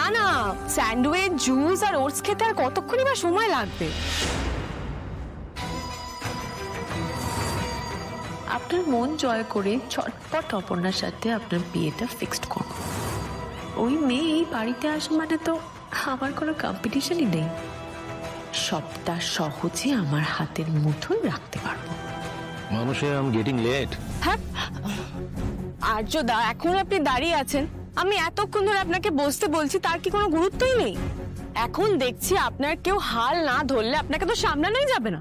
না না, sandwich, juice আর oats খেতে আর কতক্ষণই বা সময় লাগবে? আপনার মন জয় করে ছটপট অপর্ণার সাথে আপনার বিয়েটা ফিক্সড করুন। ওই মেয়ে এই বাড়িতে আসে মানে তো আমার কোনো কম্পিটিশনই নেই, সবটা সহজে আমার হাতের মুঠোয় রাখতে পারবো। মানুষের আই এম গেটিং লেট। হ্যাঁ আর্যদা, এখন আপনি দাঁড়িয়ে আছেন, আমি এতক্ষণ ধরে আপনাকে বসতে বলছি, তার কি কোনো গুরুত্বই নেই? এখন দেখছি আপনার কেউ হাল না ধরলে আপনাকে তো সামলানোই যাবে না।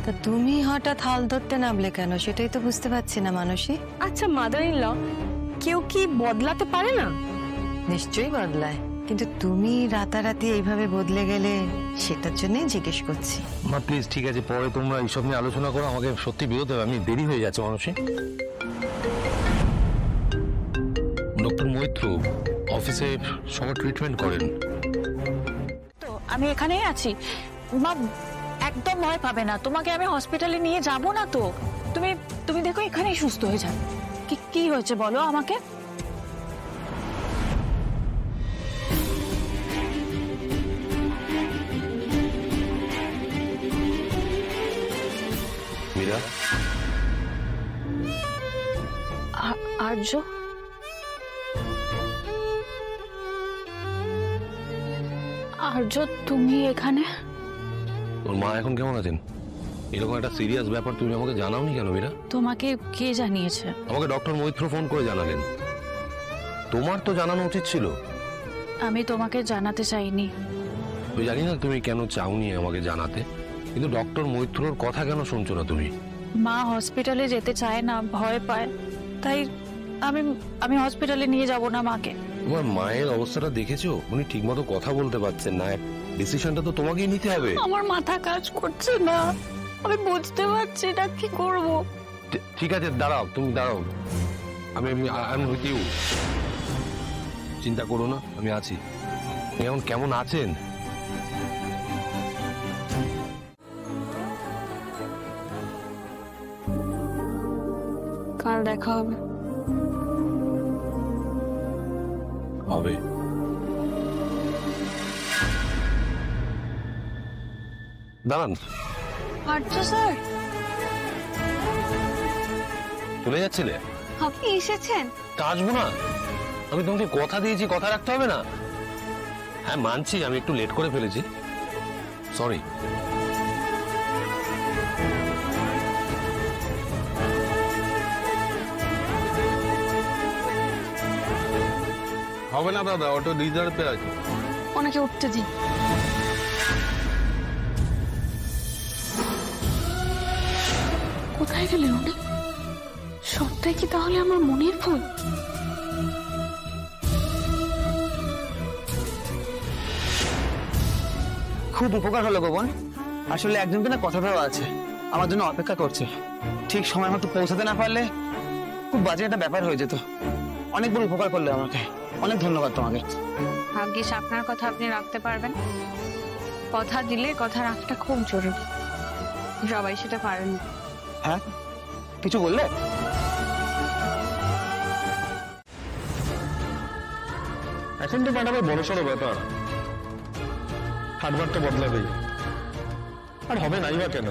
তা তুমি হঠাৎ হাল ধরতে নামলে কেন, সেটাই তো বুঝতে পারছি না মানসী। আচ্ছা মাদার ইন ল, কেউ কি বদলাতে পারে না? নিশ্চয়ই বদলায়, কিন্তু তুমি রাতারাতি এইভাবে বদলে গেলে সেটার জন্যই জিজ্ঞেস করছি। মা প্লিজ, ঠিক আছে, পরে তোমরা এইসব নিয়ে আলোচনা করো, আমাকে সত্যি বেরোতে হবে, আমি দেরি হয়ে যাচ্ছে। মানুষে ডক্টর মৈত্র অফিসে সবার ট্রিটমেন্ট করেন তো আমি এখানেই আছি মা, একদম ভয় পাবে না, তোমাকে আমি হসপিটালে নিয়ে যাব না তো। তুমি তুমি দেখো এখানেই সুস্থ হয়ে যাবে। কি হয়েছে বলো আমাকে? মীরা। আর্য, আর্য তুমি এখানে? তোর মা এখন কেমন আছেন? এরকম একটা সিরিয়াস ব্যাপার তুমি আমাকে জানাওনি কেন মীরা? তোমাকে কে জানিয়েছে? আমাকে ডক্টর মৈত্র ফোন করে জানালেন। তোমার তো জানানো উচিত ছিল। আমি তোমাকে জানাতে চাইনি। আমি জানি না তুমি কেন চাওনি আমাকে জানাতে, কিন্তু ডক্টর মৈত্রর কথা কেন শুনছো না তুমি? মা হসপিটালে যেতে চায় না, ভয় পায়, তাই আমি আমি হসপিটালে নিয়ে যাব না মাকে। তোমার মায়ের অবস্থাটা দেখেছো? উনি ঠিকমতো কথা বলতে পারছেন না, ডিসিশনটা তো তোমাকেই নিতে হবে। আমার মাথা কাজ করছে না, আমি বুঝতে পারছি না কি করব। ঠিক আছে, দাঁড়াও, তুমি দাঁড়াও, আমি উইথ ইউ, চিন্তা করো না, আমি আছি। এখন কেমন আছেন? কাল দেখা হবে। হবে। দাঁড়ান। আর্য স্যার, চলে যাচ্ছিলে? আপনি এসেছেন? তা আসবো না? আমি তোমাকে কথা দিয়েছি, কথা রাখতে হবে না? হ্যাঁ মানছি, আমি একটু লেট করে ফেলেছি, সরি। হবে না দাদা, অটো রিজার্ভে আছে। ওনাকে উঠতে দিন। কোথায় গেলেন উনি? সবটাই কি তাহলে আমার মনের ভুল? খুব উপকার হলো গোপন। আসলে একজনকে না কথা দেওয়া আছে, আমার জন্য অপেক্ষা করছে। ঠিক সময় মতো পৌঁছাতে না পারলে খুব বাজে একটা ব্যাপার হয়ে যেত। অনেক বড় উপকার করলে আমাকে, অনেক ধন্যবাদ তোমাকে। ভাগ্যিস আপনার কথা আপনি রাখতে পারবেন। কথা দিলে কথা রাখাটা খুব জরুরি, সবাই সেটা পারেন। হ্যাঁ, কিছু বললে? এখন তো ম্যাডামের বড়সড় ব্যাপার, হাটবারটা বদলাবেই। আর হবে নাই বা কেন,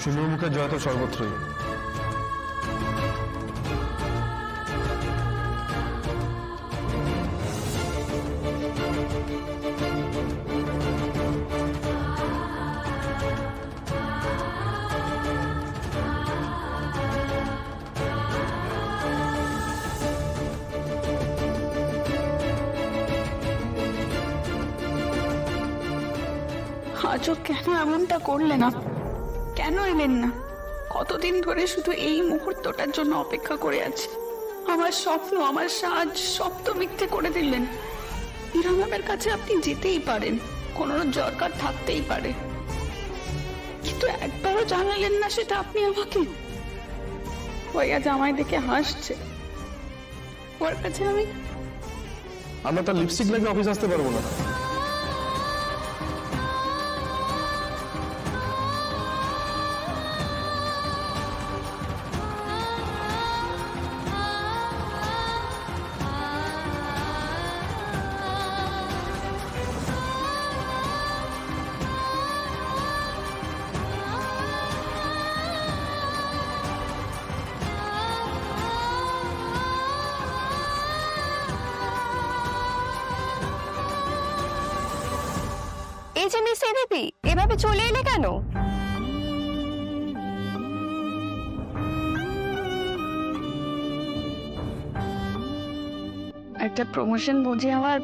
শুভর মুখে জয় তো সর্বত্রই। আজও কেন এমনটা করলেন? কেন এলেন না? কতদিন ধরে শুধু এই মুহূর্তটার জন্য অপেক্ষা করে আছি। আমার স্বপ্ন, আমার সাজ সব তো মিথ্যে করে দিলেন। মীরা ম্যামের কাছে আপনি যেতেই পারেন, কোনো দরকার থাকতেই পারে, কিন্তু একবারও জানালেন না সেটা আপনি আমাকে। ওই আজ আমায় দেখে হাসছে, ওর কাছে আমরা তার লিপস্টিক লাগিয়ে অফিস আসতে পারবো না। এই যে মিস এবিপি, এভাবে চলে এলে কেন? একটা প্রমোশন বুঝে আমার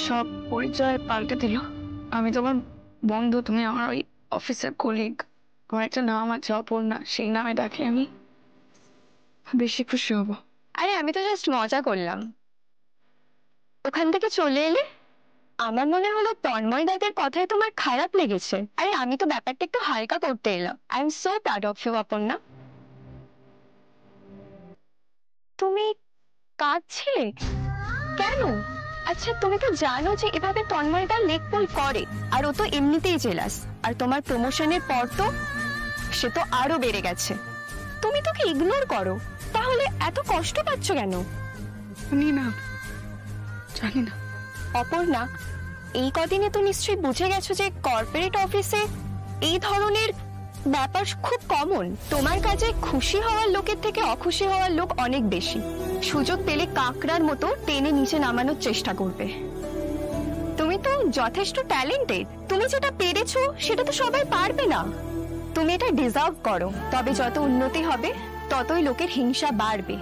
সব পরিচয় পাল্টে দিল। আমি তোমার বন্ধু, তুমি আমার ওই অফিসের কলিগ। আমার একটা নাম আছে অপর্ণা, সেই নামে ডাকলে আমি বেশি খুশি হব। আরে আমি তো জাস্ট মজা করলাম। ওখান থেকে চলে এলে আমার মনে হলো তন্ময় দাদের কথায় তোমার খারাপ লেগেছে। আরে আমি তো ব্যাপারটা একটু হালকা করতে এলাম। I am so proud of you Aparna. তুমি কাঁদছিলে কেন? আচ্ছা তুমি তো জানো যে এভাবে তন্ময় দা লেগ পুল করে, আর ও তো এমনিতেই জেলাস। আর তোমার প্রমোশনের পর তো সে তো আরো বেড়ে গেছে। তুমি তোকে ইগনোর করো, তাহলে এত কষ্ট পাচ্ছ কেন? জানি না। অপর্ণা, এই কদিনে তো নিশ্চয়ই বুঝে গেছো যে কর্পোরেট অফিসে এই ধরনের ব্যাপার খুব কমন। তোমার কাজে খুশি হওয়ার লোকের থেকে অখুশি হওয়ার লোক অনেক বেশি। সুযোগ পেলে কাকড়ার মতো টেনে নিচে নামানোর চেষ্টা করবে। তুমি তো যথেষ্ট ট্যালেন্টেড। তুমি যেটা পেরেছো সেটা তো সবাই পারবে না। তুমি এটা ডিজার্ভ করো। তবে যত উন্নতি হবে ততই লোকের হিংসা বাড়বে।